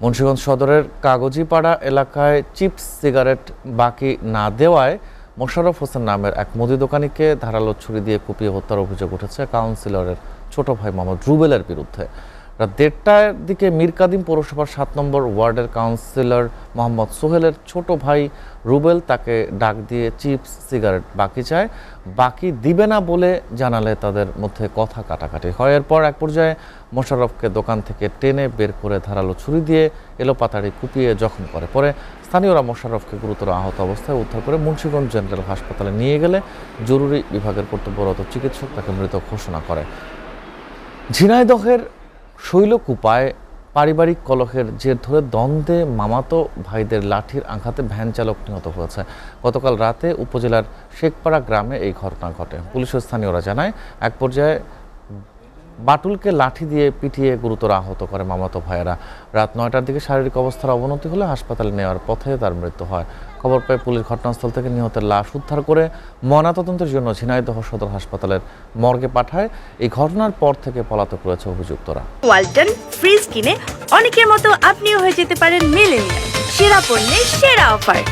মুন্সিগঞ্জ সদরের কাগজিপাড়া এলাকায় chips cigarette বাকি না দেওয়ায় মোশাররফ হোসেন নামের এক মুদি দোকানিকে ধারালো ছুরি দিয়ে কুপিয়ে হত্যার অভিযোগ উঠেছে কাউন্সিলরের ছোট ভাই মোহাম্মদ রুবেলের বিরুদ্ধে। রাত ১:৩০টার দিকে মীরকাদিম পৌরসভার ৭ নম্বর ওয়ার্ডের কাউন্সিলর মোহাম্মদ সোহেলের ছোট ভাই রুবেল তাকে ডাক দিয়ে চিপস সিগারেট বাকি চায়, বাকি দিবে না বলে জানালে তাদের মধ্যে কথা কাটাকাটি হয়। এরপর এক পর্যায়ে মোশাররফকে দোকান থেকে টেনে বের করে ধারালো ছুরি দিয়ে এলোপাতাড়ি কুপিয়ে জখম করে। পরে স্থানীয়রা মোশাররফকে গুরুতর আহত অবস্থায় উদ্ধার করে মুন্সিগঞ্জ জেনারেল হাসপাতালে নিয়ে গেলে জরুরি বিভাগের কর্তব্যরত চিকিৎসক তাকে মৃত ঘোষণা করে। ঝিনাইদহের শৈলকুপায় পারিবারিক কলহের জের ধরে দ্বন্দ্বে মামাতো ভাইদের লাঠির আঘাতে ভ্যান চালক নিহত হয়েছে। গতকাল রাতে উপজেলার শেখপাড়া গ্রামে এই ঘটনা ঘটে। পুলিশ ও স্থানীয়রা জানায় এক পর্যায়ে বাটুলকে লাঠি দিয়ে পিটিয়ে গুরুতর আহত করে মামাতো ভাইয়েরা। রাত ৯টার দিকে শারীরিক অবস্থার অবনতি হলে হাসপাতালে নেওয়ার পথে তার মৃত্যু হয়। খবর পেয়ে পুলিশ ঘটনাস্থল থেকে নিহতের লাশ উদ্ধার করে ময়নাতদন্তের জন্য ঝিনাইদহ সদর হাসপাতালের মর্গে পাঠায়। এই ঘটনার পর থেকে পলাতক রয়েছে অভিযুক্তরা। ওয়ালটন ফ্রিজ কিনে অনেকের মতো আপনিও হয়ে যেতে পারেন মিলেনিয়াল। সেরা পণ্যের সেরা অফার।